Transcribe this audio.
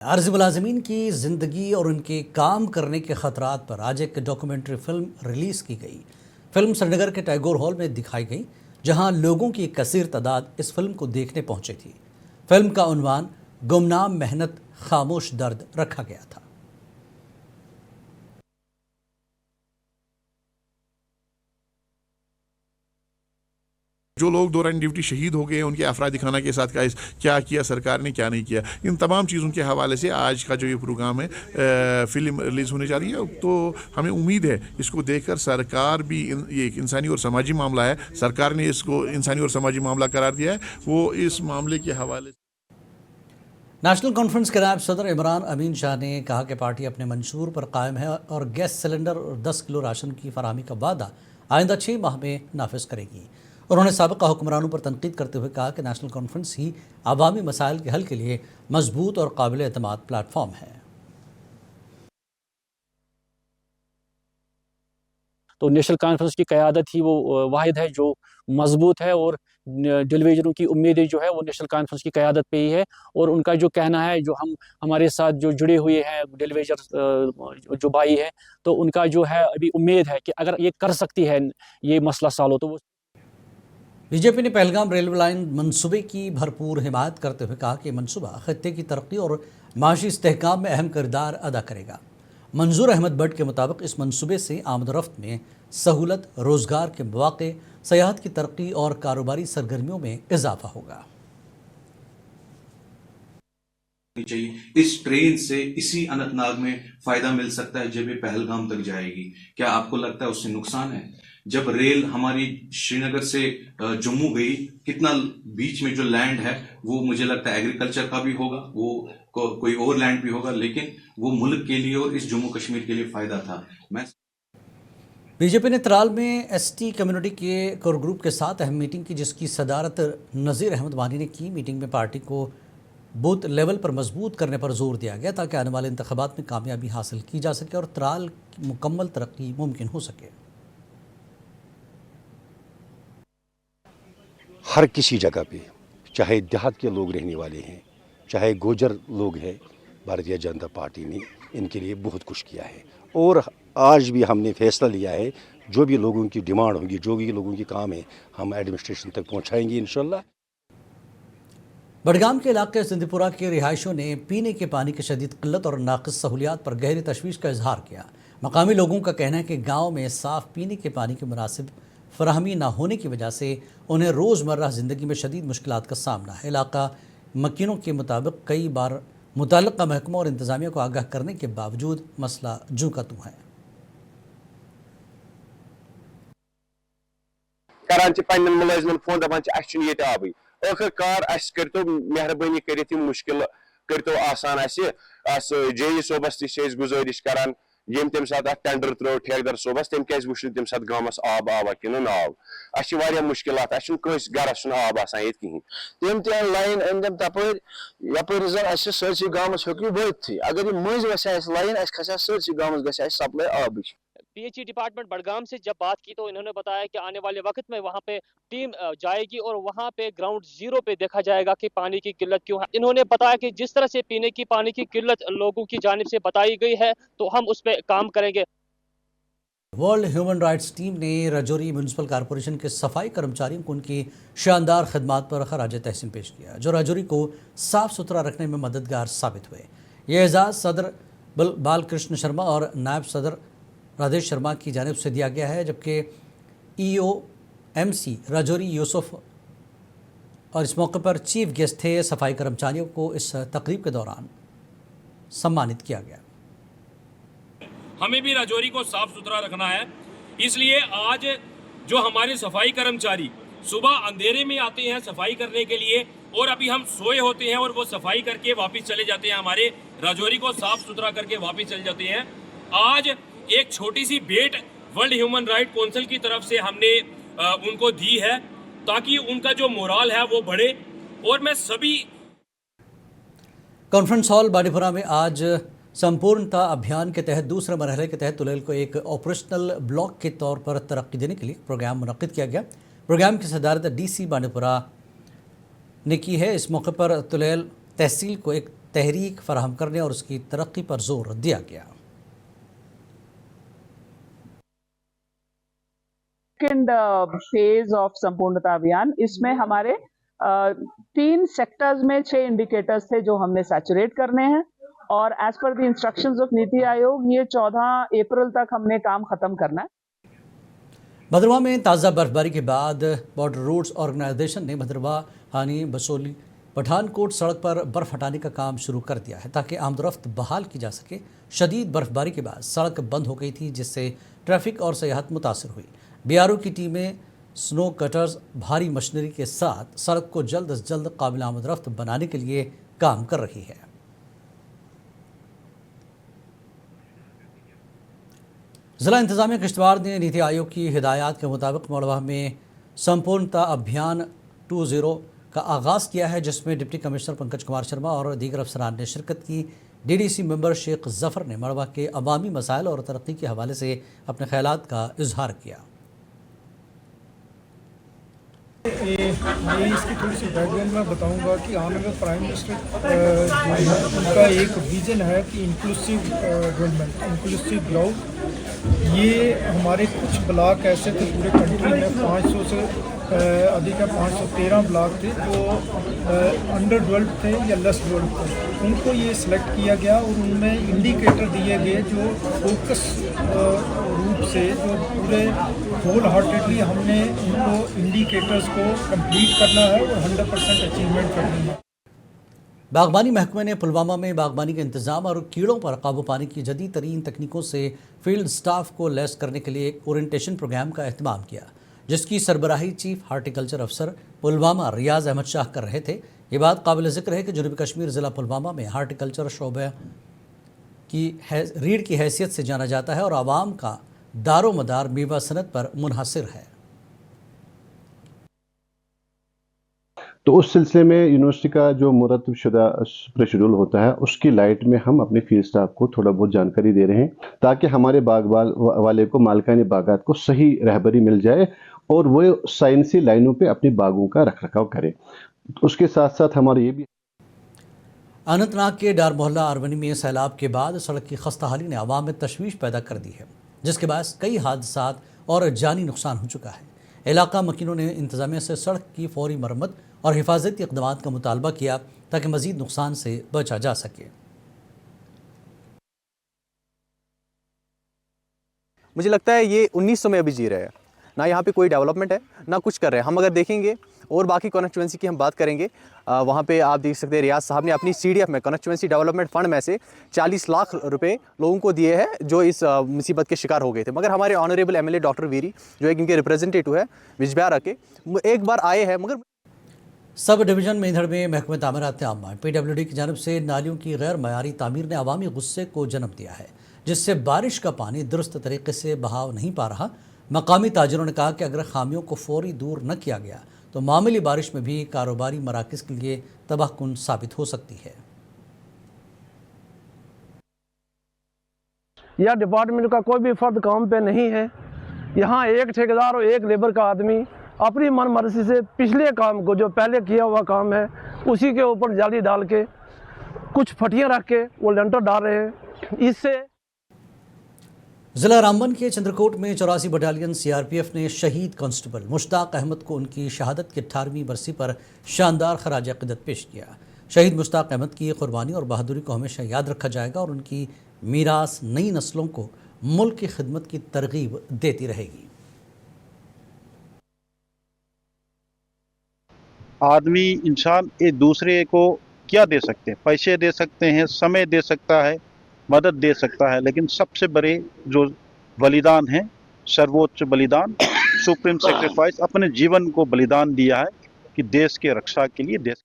عارضی ملازمین کی زندگی اور ان کے کام کرنے کے خطرات پر آج ایک ڈاکومنٹری فلم ریلیز کی گئی۔ فلم سری نگر کے ٹیگور ہال میں دکھائی گئی، جہاں لوگوں کی ایک کثیر تعداد اس فلم کو دیکھنے پہنچی تھی۔ فلم کا عنوان گمنام محنت خاموش درد رکھا گیا تھا۔ جو لوگ دوران ڈیوٹی شہید ہو گئے ان کے افراد خانہ کے ساتھ کیا کیا سرکار نے، کیا نہیں کیا، ان تمام چیزوں کے حوالے سے آج کا جو یہ پروگرام ہے فلم ریلیز ہونے جا رہی ہے۔ تو ہمیں امید ہے اس کو دیکھ کر سرکار بھی، یہ ایک انسانی اور سماجی معاملہ ہے، سرکار نے اس کو انسانی اور سماجی معاملہ قرار دیا ہے، وہ اس معاملے کے حوالے سے نیشنل کانفرنس کے نائب صدر عمران امین شاہ نے کہا کہ پارٹی اپنے منشور پر قائم ہے اور گیس سلنڈر اور 10 کلو راشن کی فراہمی کا وعدہ آئندہ 6 ماہ میں نافذ کرے گی۔ انہوں نے سابقہ حکمرانوں پر تنقید کرتے ہوئے کہا کہ نیشنل کانفرنس ہی عوامی مسائل کے حل کے لیے مضبوط اور قابل اعتماد پلیٹ فارم ہے۔ تو نیشنل کانفرنس کی قیادت ہی وہ واحد ہے جو مضبوط ہے، اور ڈیلیویژنوں کی امیدیں جو ہے وہ نیشنل کانفرنس کی قیادت پہ ہی ہے، اور ان کا جو کہنا ہے، جو ہمارے ساتھ جو جڑے ہوئے ہیں ڈیلیویژر جو بھائی ہیں، تو ان کا جو ہے ابھی امید ہے کہ اگر یہ کر سکتی ہے یہ مسئلہ سالوں، تو وہ بی جے پی نے پہلگام ریلوے لائن منصوبے کی بھرپور حمایت کرتے ہوئے کہا کہ یہ منصوبہ خطے کی ترقی اور معاشی استحکام میں اہم کردار ادا کرے گا۔ منظور احمد بٹ کے مطابق اس منصوبے سے آمد و رفت میں سہولت، روزگار کے مواقع، سیاحت کی ترقی اور کاروباری سرگرمیوں میں اضافہ ہوگا۔ چاہیے اس ٹرین سے اسی اننت ناگ میں فائدہ مل سکتا ہے جب یہ پہلگام تک جائے گی۔ کیا آپ کو لگتا ہے اس سے نقصان ہے؟ جب ریل ہماری شری نگر سے جموں گئی، کتنا بیچ میں جو لینڈ ہے وہ مجھے لگتا ہے ایگریکلچر کا بھی ہوگا، وہ کوئی اور لینڈ بھی ہوگا، لیکن وہ ملک کے لیے اور اس جموں کشمیر کے لیے فائدہ تھا۔ بی جے پی نے ترال میں ایس ٹی کمیونٹی کے کور گروپ کے ساتھ اہم میٹنگ کی، جس کی صدارت نذیر احمد وانی نے کی۔ میٹنگ میں پارٹی کو بوتھ لیول پر مضبوط کرنے پر زور دیا گیا تاکہ آنے والے انتخابات میں کامیابی حاصل کی جا سکے اور ترال کی مکمل ترقی ممکن ہو سکے۔ ہر کسی جگہ پہ، چاہے دیہات کے لوگ رہنے والے ہیں، چاہے گوجر لوگ ہیں، بھارتیہ جنتا پارٹی نے ان کے لیے بہت کچھ کیا ہے، اور آج بھی ہم نے فیصلہ لیا ہے جو بھی لوگوں کی ڈیمانڈ ہوگی، جو بھی لوگوں کی کام ہے، ہم ایڈمنسٹریشن تک پہنچائیں گے انشاءاللہ۔ بڈگام کے علاقے زندہ پورہ کے رہائشیوں نے پینے کے پانی کی شدید قلت اور ناقص سہولیات پر گہری تشویش کا اظہار کیا۔ مقامی لوگوں کا کہنا ہے کہ گاؤں میں صاف پینے کے پانی کی مناسب فراہمی نہ ہونے کی وجہ سے انہیں روزمرہ زندگی میں شدید مشکلات کا سامنا ہے۔ علاقہ مکینوں کے مطابق کئی بار متعلقہ محکموں اور انتظامیہ کو آگاہ کرنے کے باوجود مسئلہ جوں کا توں ہے۔ کران پنن ملازمن فون دپان یہ آبی، آخر کار اس کرتو مہربانی کرت مشکل کرتو آسان جے ای صوبس تہ گزارش کران، یم تم سات ٹینڈر ترو ٹھیکدر صوبس، تم کیازِ وچھ تم سات گامس آب آوا کنہ نا آو۔ اس واریاہ مشکلات، اس کٲنٛسہِ گرس چھُنہٕ آب آسان ییٚتہِ کِہیٖنۍ۔ تم تہ لائن أنۍ تم تپٲرۍ یپٲرۍ زن اسہِ سٲرسٕے گامس ہیوٚک یہِ وٲتتھٕے، اگر یہِ مٔنٛزۍ وسہِ ہا اسہِ لائن، اسہِ کھسہِ ہا سٲرسٕے گامس گژھِ ہا اسہِ سپلائی آبٕچ۔ P H E department Budgam سے جب بات کی تو انہوں نے بتایا کہ آنے والے وقت میں وہاں پہ ٹیم جائے گی اور وہاں پہ گراؤنڈ زیرو پہ دیکھا جائے گا کہ پانی کی قلت کیوں ہے۔ انہوں نے بتایا کہ جس طرح سے پینے کی پانی کی قلت لوگوں کی جانب سے بتائی گئی ہے تو ہم اس پہ کام کریں گے۔ ورلڈ ہیومن رائٹس ٹیم نے راجوری میونسپل کارپوریشن کے صفائی کرمچاریوں کو ان کی شاندار خدمات پر خراج تحسین پیش کیا، جو راجوری کو صاف ستھرا رکھنے میں مددگار ثابت ہوئے۔ یہ اعزاز صدر بال کرشن شرما اور نائب صدر رادیش شرما کی جانب سے دیا گیا ہے، جبکہ ای او ایم سی راجوری یوسف اور اس موقع پر چیف گیسٹ تھے۔ صفائی کرمچاریوں کو اس تقریب کے دوران سمانت کیا گیا۔ ہمیں بھی راجوری کو صاف ستھرا رکھنا ہے، اس لیے آج جو ہمارے صفائی کرمچاری صبح اندھیرے میں آتے ہیں صفائی کرنے کے لیے، اور ابھی ہم سوئے ہوتے ہیں اور وہ صفائی کر کے واپس چلے جاتے ہیں، ہمارے راجوری کو صاف ستھرا کر کے واپس چلے جاتے ہیں۔ آج ایک چھوٹی سی بھیٹ ورلڈ ہیومن رائٹ کونسل کی طرف سے ہم نے ان کو دی ہے تاکہ ان کا جو مورال ہے وہ بڑھے، اور میں سبھی کانفرنس ہال بانڈی پورہ میں آج سمپورنتا ابھیان کے تحت دوسرے مرحلے کے تحت تلیل کو ایک آپریشنل بلاک کے طور پر ترقی دینے کے لیے پروگرام منعقد کیا گیا۔ پروگرام کی صدارت ڈی سی بانڈی پورہ نے کی ہے۔ اس موقع پر تلیل تحصیل کو ایک تحریک فراہم کرنے اور اس کی ترقی پر زور دیا گیا۔ سیکنڈ فیز آف سمپورنتا ابھیان، اس میں ہمارے 3 سیکٹرز میں 6 انڈیکیٹرز تھے جو ہم نے سیچوریٹ کرنے ہیں، اور as per the instructions of Niti Aayog یہ 14 اپریل تک ہم نے کام ختم کرنا ہے۔ بھدرواہ میں تازہ برفباری کے بعد بارڈر روڈز آرگنائزیشن نے بھدرواہ ہانی بسولی پٹھان کوٹ سڑک پر برف ہٹانے کا کام شروع کر دیا ہے تاکہ آمد و رفت بحال کی جا سکے۔ شدید برفباری کے بعد سڑک بند ہو گئی تھی، جس سے ٹریفک اور سیاحت متاثر ہوئی۔ BRO کی ٹیمیں سنو کٹرز بھاری مشینری کے ساتھ سڑک کو جلد از جلد قابل آمد رفت بنانے کے لیے کام کر رہی ہے۔ ضلع انتظامیہ کشتواڑ نے نیتی آیوگ کی ہدایات کے مطابق مڑوا میں سمپورنتا ابھیان 2.0 کا آغاز کیا ہے، جس میں ڈپٹی کمشنر پنکج کمار شرما اور دیگر افسران نے شرکت کی۔ DDC ممبر شیخ ظفر نے مڑوا کے عوامی مسائل اور ترقی کے حوالے سے اپنے خیالات کا اظہار کیا۔ میں اس کی تھوڑی سی بیک گراؤنڈ میں بتاؤں گا کہ آنریبل پرائم منسٹر جو ہے ان کا ایک ویژن ہے کہ انکلوسیو ڈیولپمنٹ، انکلوسیو گروتھ۔ یہ ہمارے کچھ بلاک ایسے تھے پورے کنٹری میں 500 سے ادھک ہے 513 بلاک تھے جو انڈر ڈیولپڈ تھے یا لیس ڈیولپڈ تھے، ان کو یہ سلیکٹ کیا گیا اور ان میں انڈیکیٹر دیے گئے جو فوکس روپ سے جو پورے ہول ہارٹیڈلی ہم نے ان کو انڈیکیٹرز کو کمپلیٹ کرنا ہے اور 100% اچیومنٹ کرنی ہے۔ باغبانی محکمہ نے پلوامہ میں باغبانی کے انتظام اور کیڑوں پر قابو پانے کی جدید ترین تکنیکوں سے فیلڈ سٹاف کو لیس کرنے کے لیے ایک اورینٹیشن پروگرام کا اہتمام کیا، جس کی سربراہی چیف ہارٹیکلچر افسر پلوامہ ریاض احمد شاہ کر رہے تھے۔ یہ بات قابل ذکر ہے کہ جنوبی کشمیر ضلع پلوامہ میں ہارٹیکلچر شعبہ کی ریڑھ کی حیثیت سے جانا جاتا ہے اور عوام کا دار و مدار میوہ صنعت پر منحصر ہے۔ تو اس سلسلے میں یونیورسٹی کا جو مرتب شدہ شیڈول ہوتا ہے اس کی لائٹ میں ہم اپنے فیلڈ سٹاف کو تھوڑا بہت جانکاری دے رہے ہیں تاکہ ہمارے باغ والے کو مالکان باغات کو صحیح رہبری مل جائے اور وہ سائنسی لائنوں پہ اپنی باغوں کا رکھ رکھاؤ کرے۔ اس کے ساتھ ساتھ ہمارا یہ بھی اننت ناگ کے ڈار محلہ ارونی میں سیلاب کے بعد سڑک کی خستہ حالی نے عوام میں تشویش پیدا کر دی ہے، جس کے باعث کئی حادثات اور جانی نقصان ہو چکا ہے۔ علاقہ مکینوں نے انتظامیہ سے سڑک کی فوری مرمت اور حفاظتی اقدامات کا مطالبہ کیا تاکہ مزید نقصان سے بچا جا سکے۔ مجھے لگتا ہے یہ 1900 میں ابھی جی رہے ہیں، نہ یہاں پہ کوئی ڈیولپمنٹ ہے نہ کچھ کر رہے ہیں۔ ہم اگر دیکھیں گے اور باقی کانسٹیچوئنسی کی ہم بات کریں گے، وہاں پہ آپ دیکھ سکتے ہیں ریاض صاحب نے اپنی CDF میں کانسٹیچوئنسی ڈیولپمنٹ فنڈ میں سے 40 لاکھ روپے لوگوں کو دیے ہیں جو اس مصیبت کے شکار ہو گئے تھے، مگر ہمارے آنریبل MLA ڈاکٹر ویری جو ایک ان کے ریپریزنٹیٹو ہے وجبیارہ کے، ایک بار آئے ہیں مگر سب ڈویژن میندھڑ میں محکمہ تعمیرات عامہ PWD کی جانب سے نالیوں کی غیر معیاری تعمیر نے عوامی غصے کو جنم دیا ہے، جس سے بارش کا پانی درست طریقے سے بہاؤ نہیں پا رہا۔ مقامی تاجروں نے کہا کہ اگر خامیوں کو فوری دور نہ کیا گیا تو معمولی بارش میں بھی کاروباری مراکز کے لیے تباہ کن ثابت ہو سکتی ہے۔ یا ڈپارٹمنٹ کا کوئی بھی فرد کام پہ نہیں ہے، یہاں ایک ٹھیکیدار اور ایک لیبر کا آدمی اپنی من مرضی سے پچھلے کام کو جو پہلے کیا ہوا کام ہے اسی کے اوپر جالی ڈال کے کچھ پھٹیاں رکھ کے وہ لنٹر ڈال رہے ہیں۔ اس سے ضلع رامبن کے چندرکوٹ میں 84 بٹالین CRPF نے شہید کانسٹیبل مشتاق احمد کو ان کی شہادت کی 18ویں برسی پر شاندار خراج عقیدت پیش کیا۔ شہید مشتاق احمد کی قربانی اور بہادری کو ہمیشہ یاد رکھا جائے گا اور ان کی میراث نئی نسلوں کو ملک کی خدمت کی ترغیب دیتی رہے گی۔ آدمی انسان ایک دوسرے کو کیا دے سکتے ہیں؟ پیسے دے سکتے ہیں، سمے دے سکتا ہے، مدد دے سکتا ہے، لیکن سب سے بڑے جو بلیدان ہیں، سرووچ بلیدان، سپریم سیکریفائس، اپنے جیون کو بلیدان دیا ہے کہ دیش کے رکشا کے لیے دیش